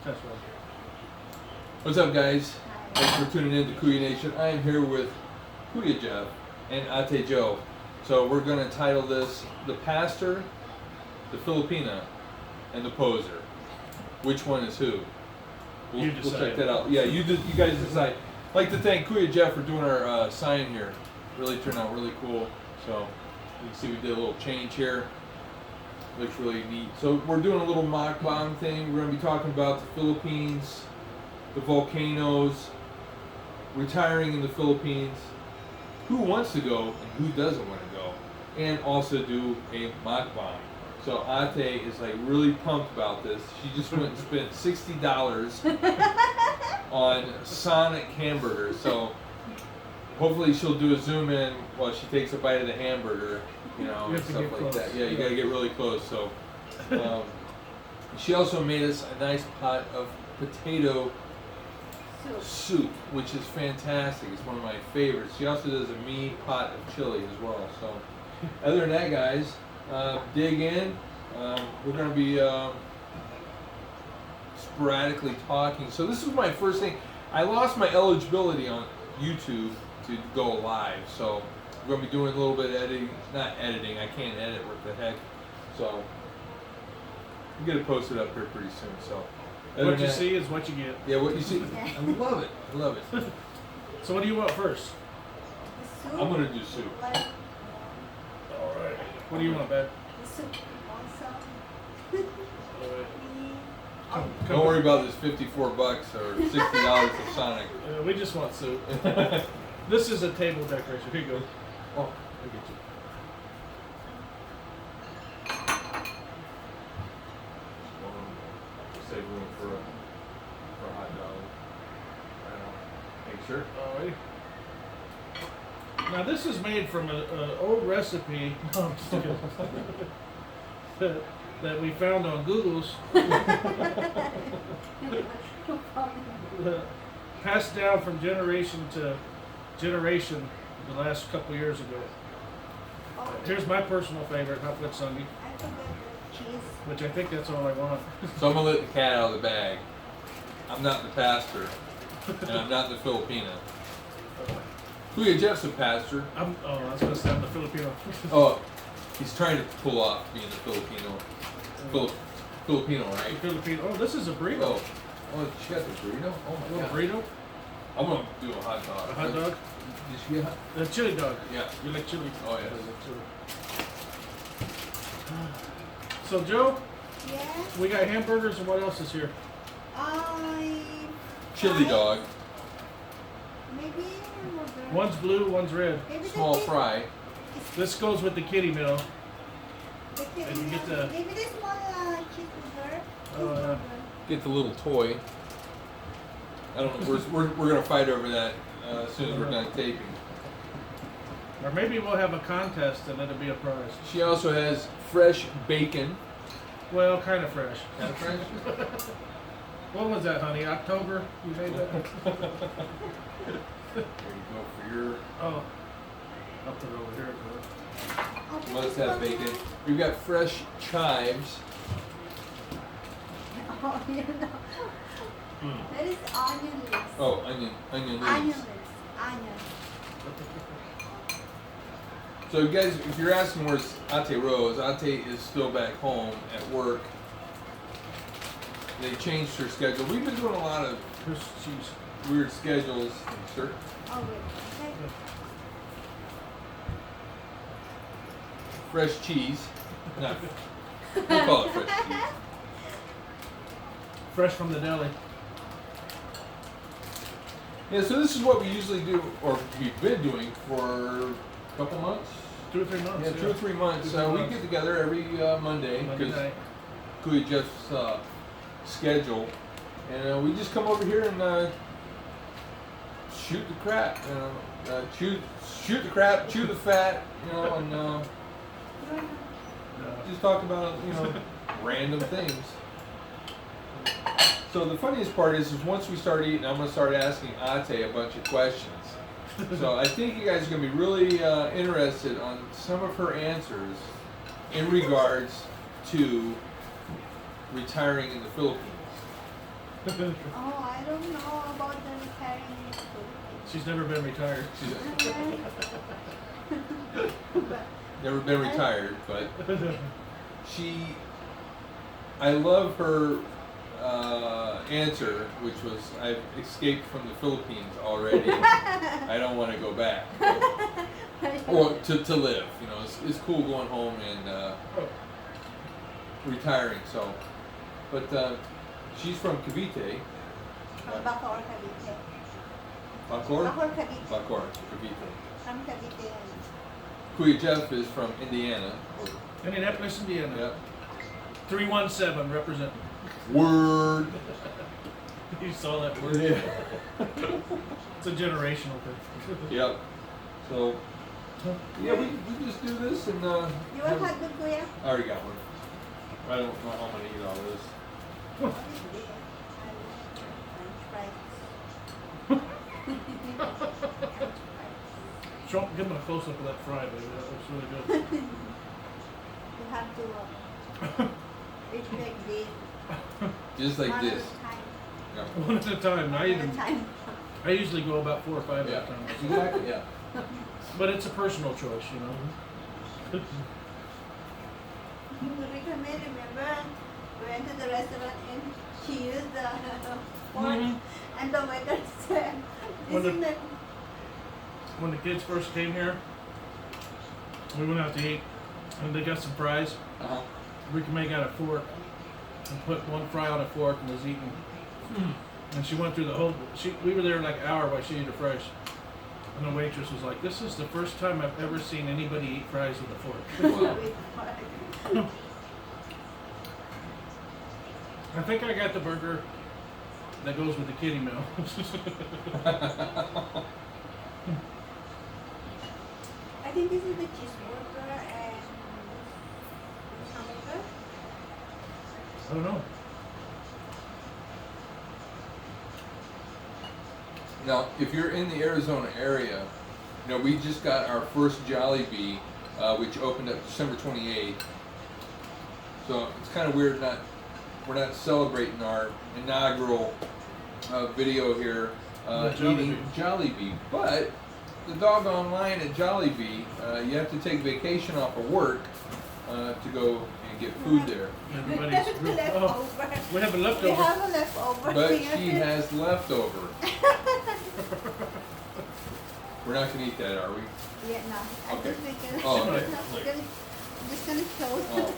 That's right. What's up, guys? Thanks for tuning in to Kuya Nation. I am here with Kuya Jeff and Ate Joe. So we're going to title this The Pastor, the Filipina, and the Poser. Which one is who? We'll check that out. Yeah, you guys decide. I'd like to thank Kuya Jeff for doing our sign here. Really turned out really cool. So you can see we did a little change here. Looks really neat. So we're doing a little Makbang thing. We're going to be talking about the Philippines, the volcanoes, retiring in the Philippines, who wants to go and who doesn't want to go, and also do a Makbang. So Ate is like really pumped about this. She just went and spent $60 on Sonic hamburgers. So hopefully she'll do a zoom in while she takes a bite of the hamburger, you know, and stuff like that. Yeah, you gotta get really close. So she also made us a nice pot of potato soup, which is fantastic. It's one of my favorites. She also does a mean pot of chili as well. So other than that, guys, dig in. We're going to be sporadically talking. So this is my first thing. I lost my eligibility on YouTube to go live. So we're going to be doing a little bit of editing. Not editing. I can't edit. What the heck. So I'm going to post it up here pretty soon. So what you see is what you get. Yeah, what you see. I love it. I love it. So what do you want first? I'm going to do soup. All right. What do you want, babe? Don't worry about this $54 or $60 of Sonic. We just want soup. This is a table decoration. Here you go. Oh, I'll get you. Save room for a hot dog. Make sure. Alright. Now this is made from an old recipe that we found on Google's. Passed down from generation to generation the last couple years ago. Here's my personal favorite, hot foot Sunday. Which I think that's all I want. So I'm going to let the cat out of the bag. I'm not the pastor, and I'm not the Filipina. Kuya Jeff's a pastor. I was going to say I'm the Filipino. Oh, he's trying to pull off being the Filipino. Filipino, right? Filipino. Oh, this is a burrito. Oh, she got the burrito? Oh my god. Burrito? I'm going to do a hot dog. A hot dog? Did she get hot? A chili dog. Yeah. You like chili? Oh, yeah. I like chili. So, Joe? Yes. We got hamburgers, and what else is here? Chili dog. Maybe One's blue, one's red. Small fry. This goes with the kiddie meal. And you get the- maybe this one cheeseburger. Get the little toy. I don't know. We're gonna fight over that as soon as we're done taping. Or maybe we'll have a contest and it'll be a prize. She also has fresh bacon. Well, kind of fresh. Kind of fresh. What was that, honey? October? You made that? There you go for your. Oh. I'll put it over here. Must have bacon. We've got fresh chives. Oh, you know. That is onion leaves. Oh, onion leaves. Onion leaves. Onion. So, guys, if you're asking where's Ate Rose, Ate is still back home at work. They changed her schedule. We've been doing a lot of Here's cheese. weird schedules. Sir. Oh, wait. Okay. Fresh cheese. No, we'll call it fresh cheese. Fresh from the deli. Yeah, so this is what we usually do, or we've been doing for a couple months. 2 or 3 months. Yeah, 2 or 3 months. 2 or 3 We months. get together every Monday Monday because night. Kuya Jeff's schedule, and we just come over here and shoot the crap. Shoot the crap, chew the fat, and just talk about random things. So the funniest part is once we start eating, I'm going to start asking Ate a bunch of questions. So I think you guys are going to be really interested on some of her answers in regards to retiring in the Philippines. Oh, I don't know about the retiring in the Philippines. She's never been retired. Never been retired, but I love her answer, which was, I've escaped from the Philippines already. I don't want to go back. Or to live, you know, it's cool going home and retiring, so. But she's from Cavite. From Bacoor, Cavite. Bacoor? Bacoor, Cavite. Bacoor, Cavite. From Cavite. Kuya Jeff is from Indiana. Indianapolis, Indiana. Yep. 317 representing. Word. You saw that word? Yeah. It's a generational thing. Yep. So, yeah, we just do this and You want hot dog, Kuya? I already got one. I don't know how I'm gonna eat all this. What is this? French fries. Show, give them a close up of that fry, baby. That looks really good. You have to eat like this. Just like One at this. a time. Yep. One at a time. One at a time. I usually go about 4 or 5 Yeah. at a time. Exactly. Yeah. But it's a personal choice, you know. Recommend, remember, we went to the restaurant and she used the fork Mhm. and the waiter said, When the- isn't it? When the kids first came here, we went out to eat, and they got some fries. Uh-huh. Ricky May got a fork and put one fry on a fork and was eating. And she went through the whole. We were there like an hour while she ate her fries. And the waitress was like, "This is the first time I've ever seen anybody eat fries with a fork." Wow. I think I got the burger that goes with the kiddie meal. I think this is the cheeseburger and this hamburger. I don't know. Now, if you're in the Arizona area, you know, we just got our first Jollibee, which opened up December 28th. So it's kind of weird we're not celebrating our inaugural video here eating Jollibee. But the doggone line at Jollibee, you have to take vacation off of work to go and get food there. Everybody's Leftover. we have a We leftover. have a leftover. But here. she has leftover. We're not gonna eat that, are we? Yeah, no. I'm Okay. just making Oh, okay. I'm just gonna show Oh.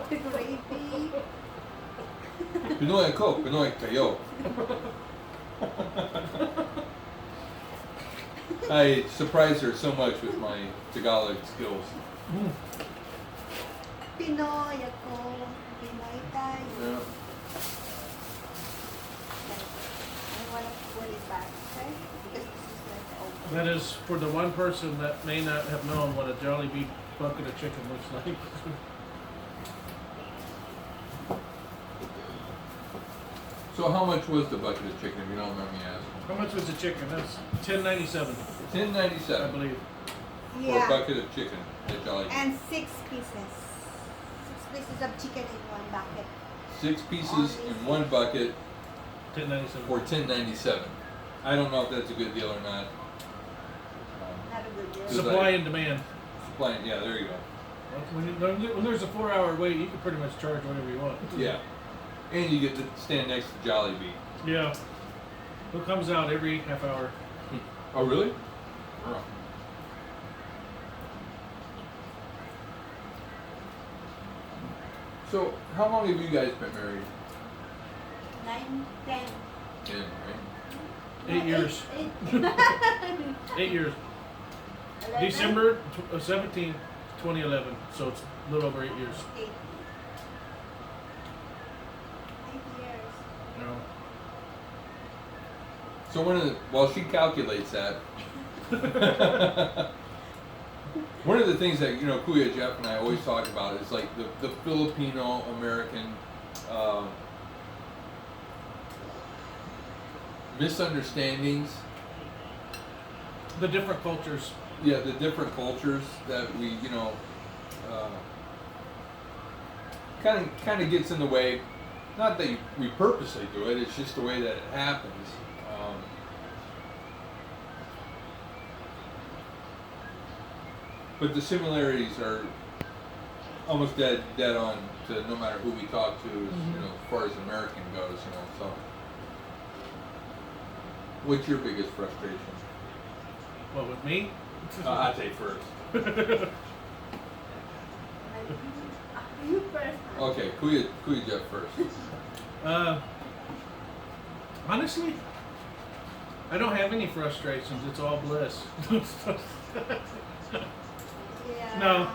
the gravy. Pinoy ako, Pinoy kayo. I surprised her so much with my Tagalog skills. Pinoy ako. Pinoy tayo. Yeah. I want to put it back, okay? Because this is leftover. That is for the one person that may not have known what a Jollibee bucket of chicken looks like. So how much was the bucket of chicken, if you don't mind me asking? How much was the chicken? That's $10.97, I $10.97 believe. for a Yeah. bucket of chicken at Jollibee. And 6 pieces. 6 pieces of chicken in one bucket. 6 pieces in one bucket $10.97. for $10.97. I don't know if that's a good deal or not. Not a good deal. Good. Supply and demand. Supply, yeah, there you go. When there's a 4-hour wait, you can pretty much charge whatever you want. Yeah. And you get to stand next to Jollibee. Yeah. It comes out every half hour. Oh, really? Oh. So, how long have you guys been married? 9, 10. 10, right? 8 years. 8. 8 years. December 17th, 2011. So it's a little over 8 years. 8. 8 years. You know. So while she calculates that, one of the things that, you know, Kuya, Jeff, and I always talk about is like the Filipino American misunderstandings. The different cultures. Yeah, the different cultures that we, you know, kind of gets in the way not that we purposely do it, it's just the way that it happens. But the similarities are almost dead on to no matter who we talk to, you know, as far as American goes, you know. So, what's your biggest frustration? Well, with me? I'd say first. You first. Okay, Kuya Jeff first. Honestly, I don't have any frustrations. It's all bliss. Yeah. No.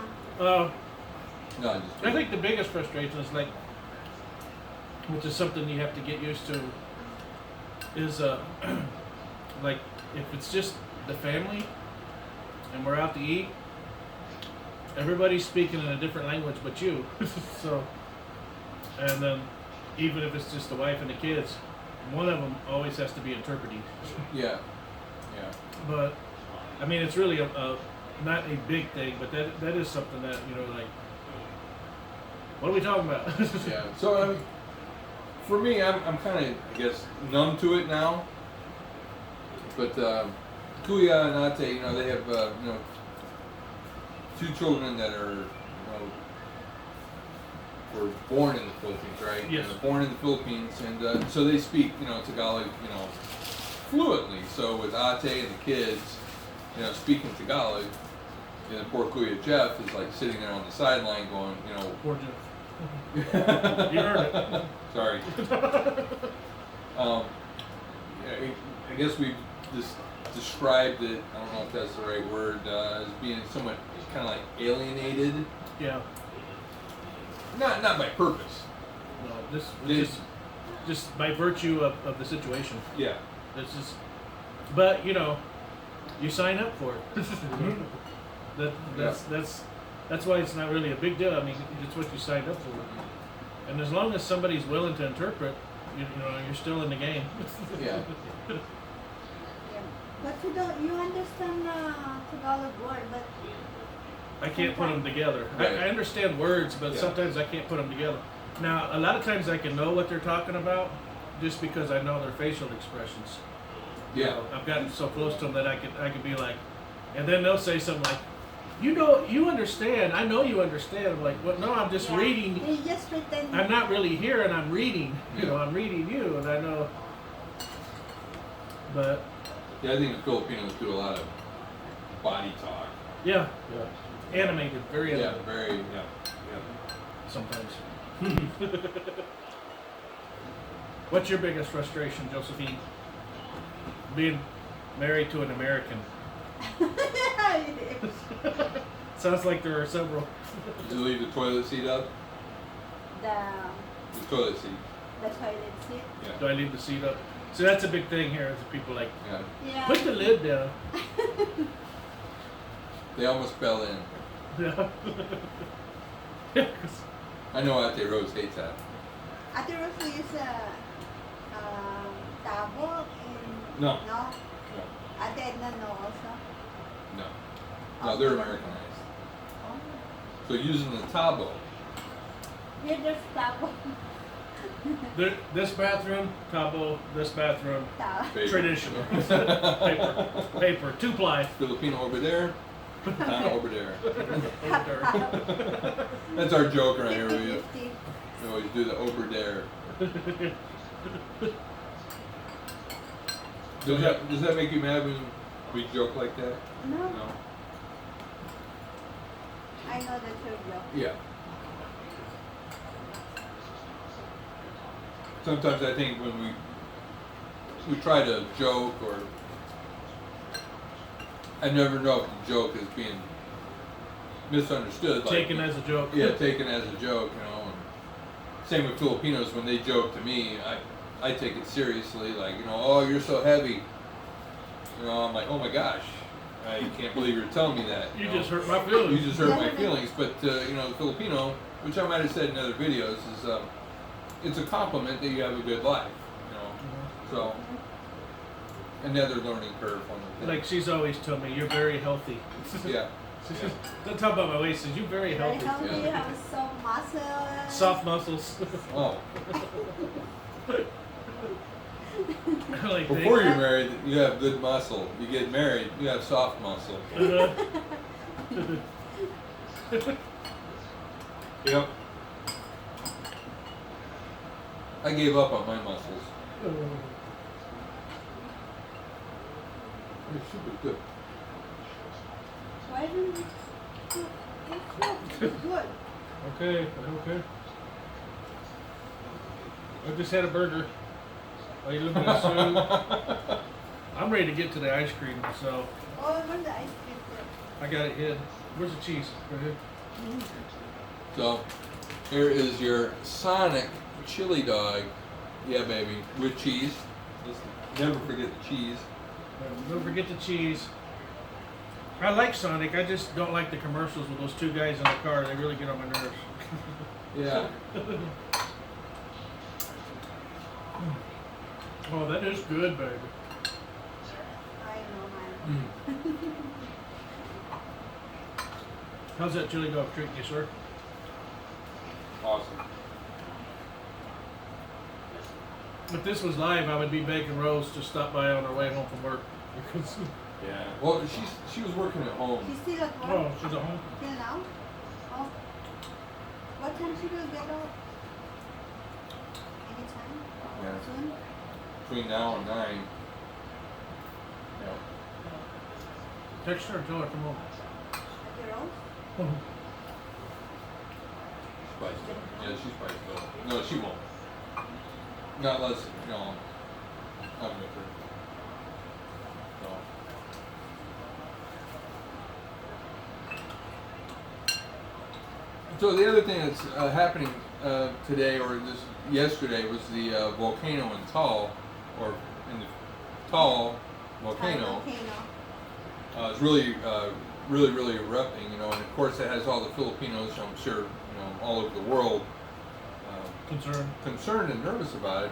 No, I'm just I kidding. think the biggest frustration is like, which is something you have to get used to, is like if it's just the family and we're out to eat, everybody's speaking in a different language but you. So, and then even if it's just the wife and the kids, one of them always has to be interpreting. Yeah. But I mean, it's really a not a big thing, but that is something that, you know, like, what are we talking about? Yeah. So for me, I'm kind of, I guess, numb to it now. But Kuya and Ate, you know, they have you know, 2 children that are, you know, were born in the Philippines, right? Yes. You know, born in the Philippines, and so they speak, you know, Tagalog, you know, fluently. So with Ate and the kids, you know, speaking Tagalog, and then poor Kuya Jeff is like sitting there on the sideline going, you know. Poor Jeff. You heard it. Sorry. Yeah, I guess we've just described it, I don't know if that's the right word, as being somewhat kind of like alienated. Yeah. Not by purpose. No, It- just by virtue of the situation. Yeah. This is, but you know, you sign up for it. That's why it's not really a big deal. I mean, it's what you signed up for. And as long as somebody's willing to interpret, you know, you're still in the game. Yeah. Yeah. But you understand Tagalog word, but I can't put them together. Right. I understand words, but Yeah. sometimes I can't put them together. Now, a lot of times I can know what they're talking about just because I know their facial expressions. You Yeah. know, I've gotten so close to them that I could be like, and then they'll say something like, "You know, you understand. I know you understand." I'm like, "Well, no, I'm just yeah, reading. they just pretend. I'm not really here, and I'm reading. You Yeah. know, I'm reading you, and I know." But Yeah, I think the Filipinos do a lot of body talk. yeah, animated, very Yeah, animated. very, yeah. Sometimes. What's your biggest frustration, Josephine? Being married to an American. Sounds like there are several. Did you leave the toilet seat up? the The toilet seat. toilet seat. Yeah. Do I leave the seat up? So that's a big thing here. Is people like, Yeah. Yeah. put the lid down. They almost fell in. Yeah. I know Ate Rose hates that. Ate Rose is tabo in No. no. No. Ate Edna no also. No. No, they're Americanized. Oh. So using the tabo. Here there's tabo. This bathroom, Cabo. This bathroom, Tabo. Paper. traditional. Paper, 2-ply. Filipino over there. Tana over there. Over That's our joke around here. 50-50. We always do the over there. there. Does that make you mad when we joke like that? No, No. I know that's your joke. Yeah. Sometimes I think when we try to joke, or I never know if the joke is being misunderstood. Like, Taken as a joke. yeah, taken as a joke, you know. And same with Filipinos, when they joke to me, I take it seriously. Like, you know, oh, you're so heavy. You know, I'm like, oh my gosh, I can't believe you're telling me that. You know? just hurt my feelings. You just hurt my feelings. But you know, the Filipino, which I might have said in other videos, is it's a compliment that you have a good life. You know, so another learning curve on the thing. Like she's always told me, you're very healthy. Yeah. Yeah. Don't talk about my waist. Says you very Very healthy. healthy, Yeah. have soft muscle. Soft muscles. Oh, Like before you're married, you have good muscle. You get married, you have soft muscle. Yep. I gave up on my muscles. They're super good. Why don't you? It's good. Okay, okay. I just had a burger. Are you looking at soup? I'm ready to get to the ice cream, so Oh, where's the ice cream? I got it hid. Where's the cheese? Right here. So, here is your Sonic chili dog. Yeah, baby, with cheese. Let's never forget the cheese. Don't forget the cheese. I like Sonic. I just don't like the commercials with those two guys in the car. They really get on my nerves. Yeah. Oh, that is good, baby. I know, man. Mm. How's that chili dog treating you, sir? Awesome. If this was live, I would be baking Rose to stop by on her way home from work. Because Yeah. Well, she was working at home. She's still at work? oh, she's at home. Till now? Oh. What time she will get out? Anytime? Yeah. Soon? Between now and 9. Yeah. Text her, tell her come home. At your house? She's probably still. Yeah, she's probably still. No, she won't. Not unless, I'm with her. No. So the other thing that's happening today, or yesterday, was the volcano in Taal, or in the Taal volcano. It's really erupting, and of course it has all the Filipinos, I'm sure, all over the world concerned and nervous about it.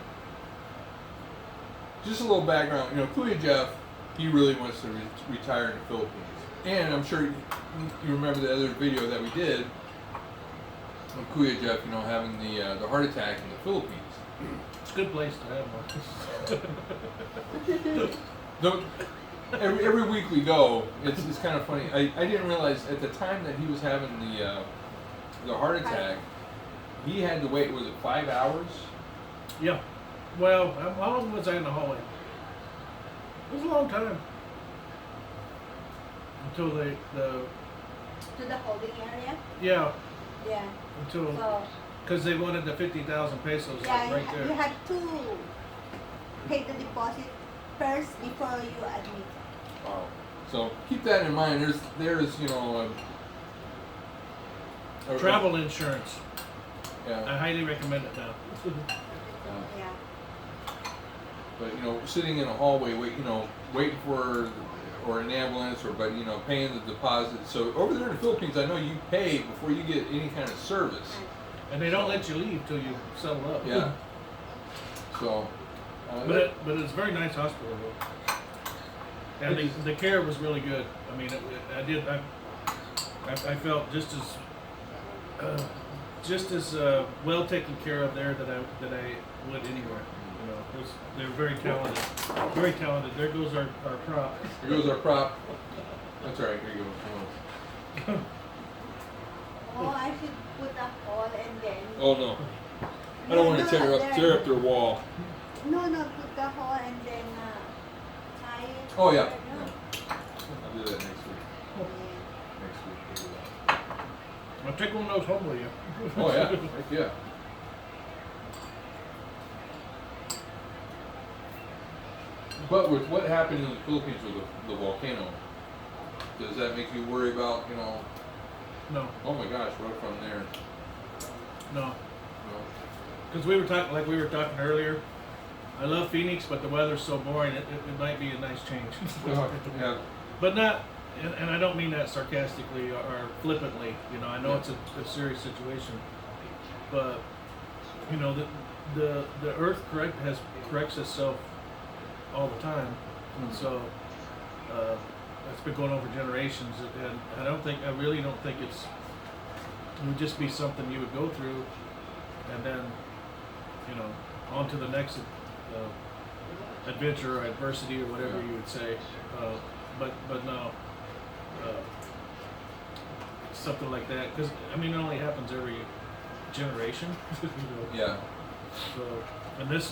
Just a little background, Kuya Jeff, he really wants to retire in the Philippines, and I'm sure you remember the other video that we did of Kuya Jeff, having the heart attack in the Philippines. It's a good place to have one. Don't, every week we go, it's kind of funny. I didn't realize at the time that he was having the heart attack, he had to wait, was it 5 hours? Yeah. Well, how long was I in the hallway? It was a long time. Until the To the holding area? yeah, Yeah. until So, because they wanted the 50,000 pesos yeah, right you there. have to pay the deposit first before you admit. Wow. So keep that in mind. There's Travel insurance. I Yeah. highly recommend it now. Yeah. But sitting in a hallway, waiting for or an ambulance, but paying the deposit. So over there in the Philippines, I know you pay before you get any kind of service. And they don't let you leave till you settle up. Yeah. So. But it's a very nice hospital though. And the care was really good. I mean, I felt just as well taken care of there that I would anywhere. They're very talented. Very talented. There goes our prop. Here goes our prop. That's all right. Here you go. Oh, I should put a hole and then. Oh no. I don't want to tear up their wall. No, put the hole and then tie it. Oh yeah. No. I'll do that next week. Yeah. Next week we'll do that. I'll take one of those home with you. Oh yeah. Heck yeah. But with what happened in the Philippines with the volcano, does that make you worry about, No, oh my gosh, what if I'm there? no. No. Because we were talking earlier. I love Phoenix, but the weather's so boring. It might be a nice change. Yeah. But not, and I don't mean that sarcastically or flippantly. I know it's a serious situation, but the Earth corrects itself all the time, and so it's been going over generations, and I really don't think it would just be something you would go through, and then, you know, on to the next adventure or adversity or whatever you would say. But no, something like that, because I mean, it only happens every generation. You know? Yeah. So, and this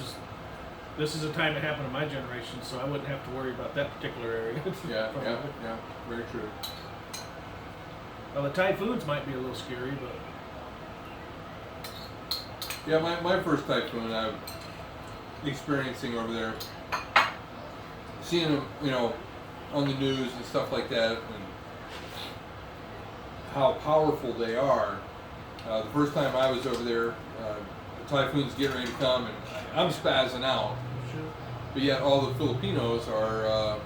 is a time it happened in my generation, so I wouldn't have to worry about that particular area. Yeah. Very true. Well, the typhoons might be a little scary, but Yeah, my first typhoon I'm experiencing over there, seeing them, you know, on the news and stuff like that, and how powerful they are. The first time I was over there, the typhoon's getting ready to come, and I'm spazzing out. But yet all the Filipinos are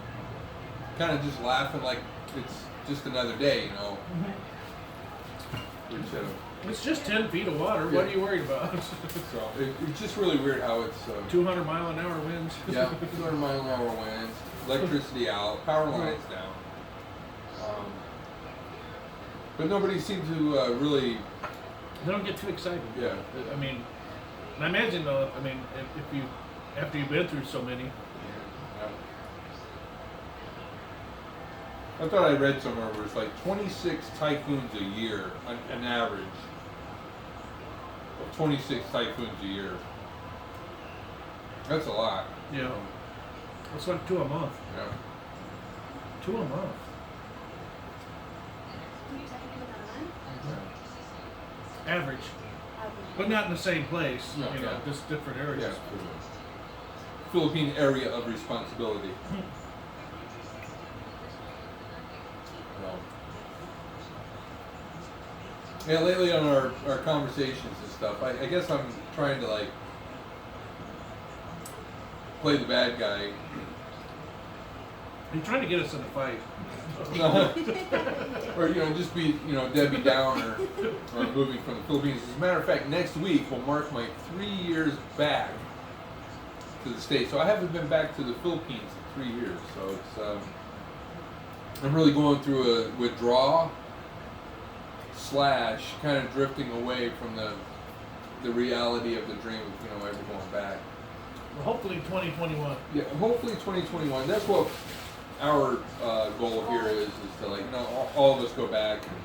kind of just laughing like it's just another day, you know. Which, it's just 10 feet of water. Yeah. What are you worried about? so it's just really weird how it's 200-mile-an-hour winds. yeah, 200-mile-an-hour winds, electricity out, power lines down. But nobody seemed to really. They don't get too excited. Yeah. I mean, and I imagine though. I mean, if you after you've been through so many. Yeah. I thought I read somewhere where it's like 26 typhoons a year, an average of 26 typhoons a year. That's a lot. Yeah. It's like 2 a month. Yeah. 2 a month. Average, but not in the same place. No, you know, yeah. just different areas. Yeah. Philippine area of responsibility. Yeah, lately on our conversations and stuff, I guess I'm trying to like play the bad guy. You're trying to get us in a fight. Or, you know, just be, you know, Debbie Downer or moving from the Philippines. As a matter of fact, next week will mark my 3 years back to the States. So I haven't been back to the Philippines in 3 years. So it's, I'm really going through a withdrawal / kind of drifting away from the reality of the dream of, you know, ever going back. Well, hopefully 2021. Yeah, hopefully 2021. That's what our goal here is to, like, you know, all of us go back, and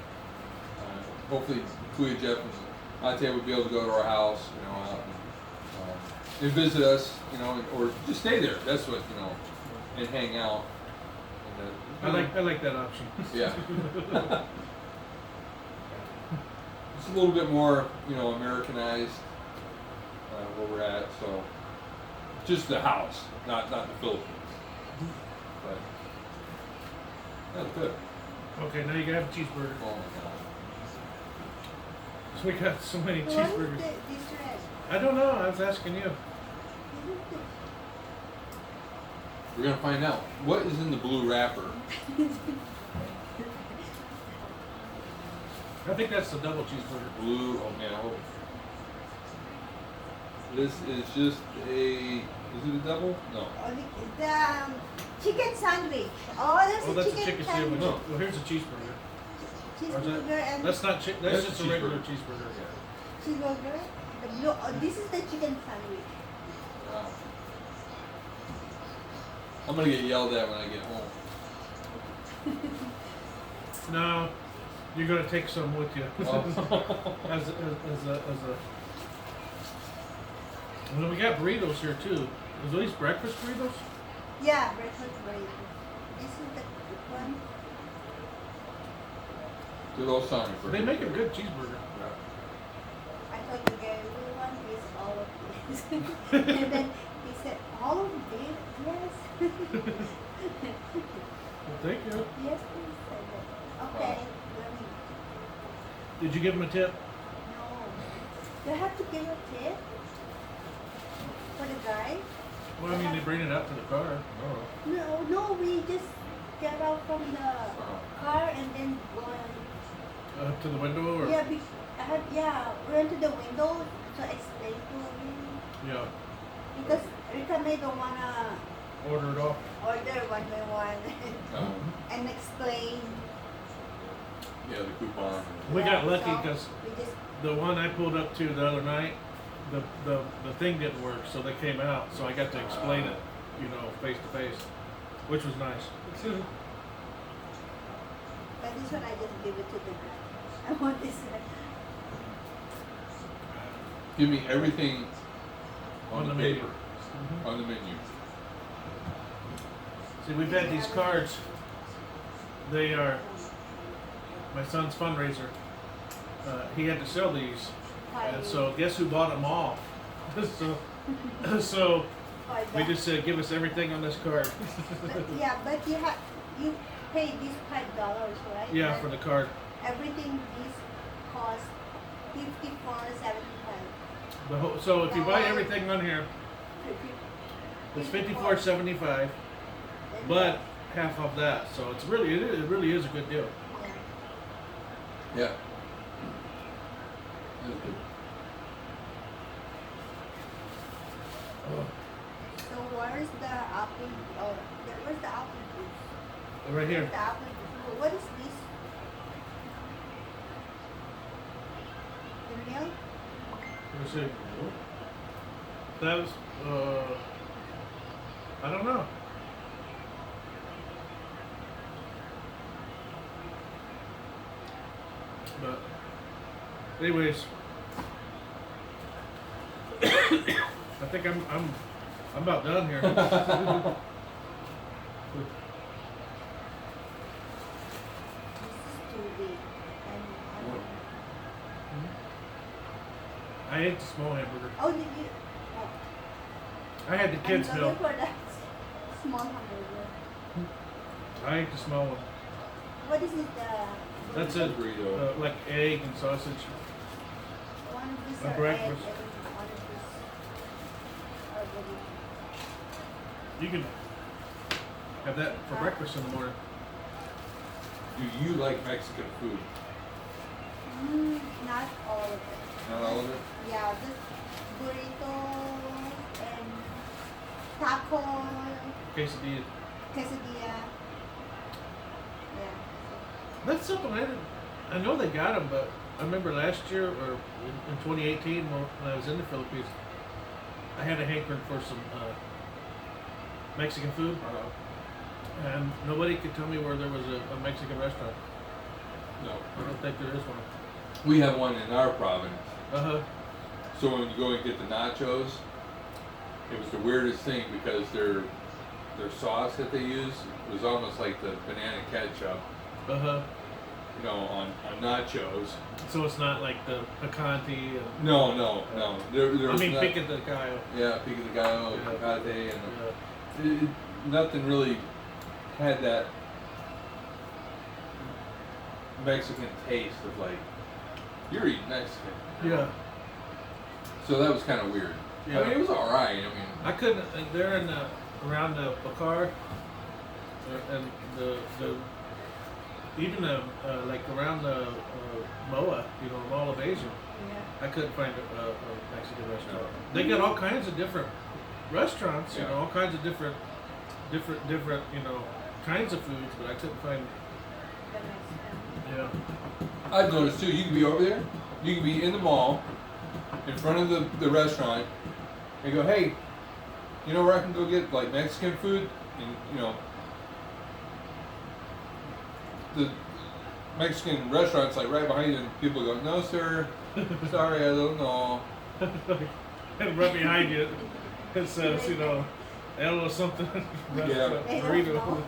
hopefully Kuya Jeff and Ate would be able to go to our house, you know, and visit us, you know, or just stay there. That's what, you know, and hang out. And, I like that option. yeah. It's a little bit more, you know, Americanized where we're at. So just the house, not the Philippines. But that's good. Okay, now you can have a cheeseburger. Oh my god. So we got so many What is cheeseburgers. this red? I don't know. I was asking you. We're gonna find out what is in the blue wrapper. I think that's the double cheeseburger. Blue. Oh man. Oh. This is just a. Is it a double? No. Oh, the chicken sandwich. Oh, Oh, that's that's a chicken sandwich. No. Well, here's a cheeseburger. Cheeseburger and That's not that's That's just a regular cheeseburger. cheeseburger. cheeseburger. The blue. Oh, this is the chicken sandwich. Wow. I'm gonna get yelled at when I get home. No, you're gonna take some with you. Oh. as a. And then we got burritos here too. Is these breakfast burritos? Yeah, breakfast burrito. This is the one. Good old Sonic. They make a good cheeseburger. I thought the guy really want is all of this. And then he said, all of this? Yes. Well, thank you. Yes, please. I said, okay, let me. Did you give him a tip? No. Do I have to give a tip? For the guy? Well, I mean, they bring it out to the car. Oh. No, we just get out from the car and then go and To the window, or yeah, we went to the window to explain to him yeah. because Rika may don't wanna order it all. Order one by one and explain. Yeah, the coupon. We got lucky so because we just the one I pulled up to the other night, the thing didn't work, so they came out, so I got to explain it, you know, face to face, which was nice. But this one I just give it to the guy. I want this one. Give me everything on the menu. paper, on the menu. See, we've had these cards. They are my son's fundraiser. He had to sell these, and so guess who bought them all? so we just said, give us everything on this card. But you pay these $5, right? Yeah, But for the card. everything these cost $54.75. So if you buy everything on here, it's $54.75, but half of that. So it really is a good deal. Yeah. That's good. So where's the apple? Oh, where's the apple juice? Right here. Where's the apple juice? What is this? The milk? Let's see. That was, I don't know. But, anyways, I think I'm about done here. This is too big. I ate the small hamburger. Oh, did you? Oh. I had the kids' I'm meal. looking for that small hamburger. I ate the small one. What is it? That's a it. burrito. Like egg and sausage. One of these A are breakfast. egg and one of these are burrito. You can have that for breakfast in the morning. Do you like Mexican food? Not all of it. Not all of it? Yeah, just burritos and taco, Quesadilla. quesadilla. Yeah. That's something I know they got them, but I remember last year or in 2018 when I was in the Philippines, I had a hankering for some Mexican food, and nobody could tell me where there was a Mexican restaurant. No. I don't think there is one. We have one in our province. Uh-huh. So when you go and get the nachos, it was the weirdest thing because their sauce that they use was almost like the banana ketchup, Uh-huh. you know, on nachos. So it's not like the picante and No. There I was mean not- pico de gallo. Yeah, pico de gallo, Yeah. picante, and Yeah. nothing really had that Mexican taste of like, you're eating Mexican. you know? Yeah. So that was kind of weird. Yeah. I mean, it was all right. I mean, I couldn't. They're in around the Bacar, and the even like around the MOA, you know, Mall of Asia. Yeah. I couldn't find a Mexican restaurant. They got all kinds of different restaurants, you Yeah. know, all kinds of different, you know, kinds of foods, but I couldn't find. Yeah. I've noticed too. You can be over there. You can be in the mall, in front of the restaurant, and go, hey, you know where I can go get like Mexican food? And you know, the Mexican restaurant's like right behind you, and people go, no sir, sorry, I don't know. And right behind you, it says, you know, L or something. Yeah. Burrito.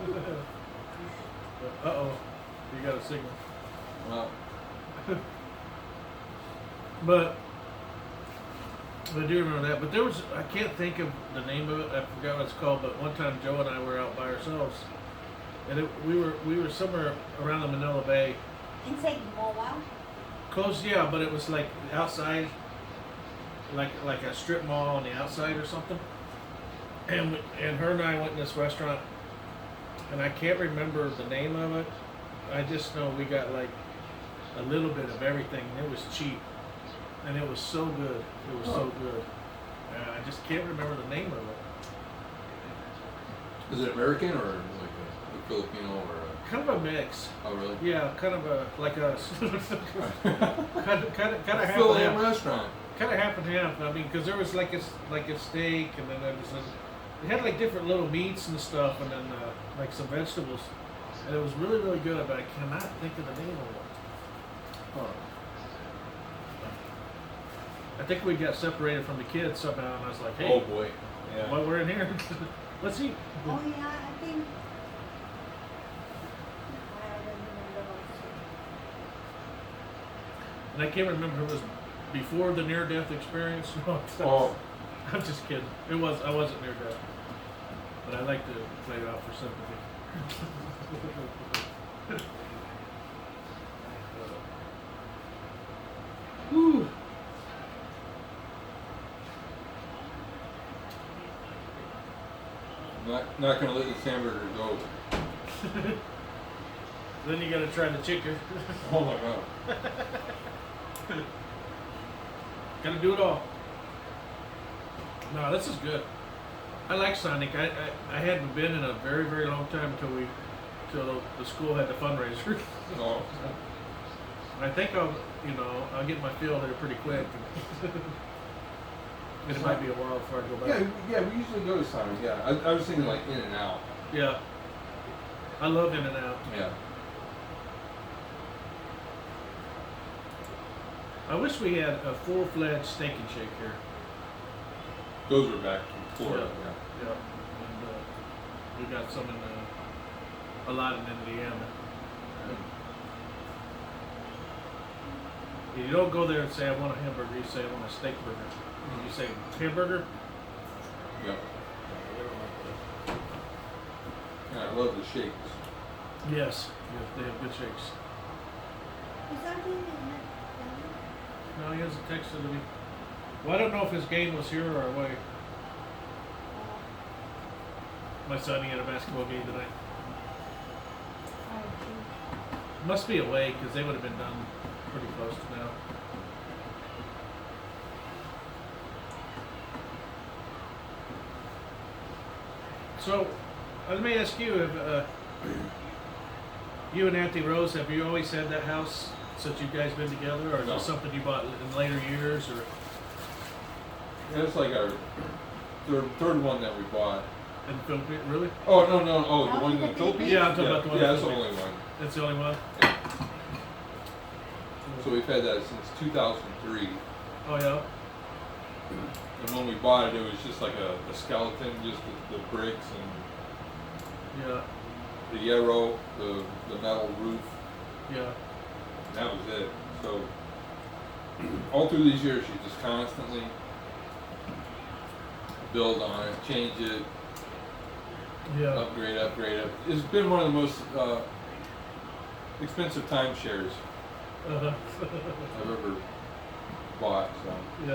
Uh-oh, you got a signal. Well, But I do remember that. But there was, I can't think of the name of it. I forgot what it's called. But one time Joe and I were out by ourselves, and we were somewhere around the Manila Bay. Inside MOA? Close, yeah, but it was like outside, like a strip mall on the outside or something. And her and I went in this restaurant, and I can't remember the name of it. I just know we got like a little bit of everything, and it was cheap, and it was so good. It was so good. I just can't remember the name of it. Is it American or like a Filipino or a... Kind of a mix. Oh, really? Yeah, kind of a like a kind of half Fil-Am and half. restaurant. Kind of half and half. I mean, because there was like a steak, and then there was it had like different little meats and stuff, and then like some vegetables, and it was really really good. But I cannot think of the name of it. Huh. I think we got separated from the kids somehow, and I was like, hey, Oh boy. Yeah. while we're in here, let's eat. Oh yeah, I think. I don't remember also. And I can't remember if it was before the near-death experience. No, Oh. I'm just kidding. I wasn't near-death, but I like to play it off for sympathy. Whew. Not gonna let this hamburger go. Then you gotta try the chicken. Oh my god. Gotta do it all. No, this is good. I like Sonic. I hadn't been in a very very long time until the school had the fundraiser. Oh. I think I'll get my fill there pretty quick. It might be a while before I go back. Yeah, we usually go to Sonic. Yeah, I was thinking like In and Out. Yeah. I love In and Out. Yeah. I wish we had a full-fledged Steak and Shake here. Those are back from Florida. Yeah. And we got some in a lot in Indiana. You don't go there and say I want a hamburger. You say I want a steak burger. And you say hamburger. Yeah. Yeah, I love the shakes. Yes. Yes, they have good shakes. Is that in No, he hasn't texted me. Well, I don't know if his game was here or away. My son, he had a basketball game tonight. Must be away because they would have been done pretty close to now. So, let me ask you, if you and Auntie Rose, have you always had that house since you guys been together, or is No. it something you bought in later years, or Yeah, it's like our third one that we bought. in the Philippines? Really? Oh no, the one in the Philippines. Yeah, I'm talking about the one in Yeah, the that's the Philippines. only one. That's the only one. So we've had that since 2003. Oh yeah. And when we bought it, it was just like a skeleton, just the bricks and Yeah. the yarrow, the metal roof. Yeah. And that was it. So all through these years, she just constantly build on it, change it, Yeah. upgrade. It's been one of the most expensive timeshares Uh-huh. I've ever bought. So. Yeah.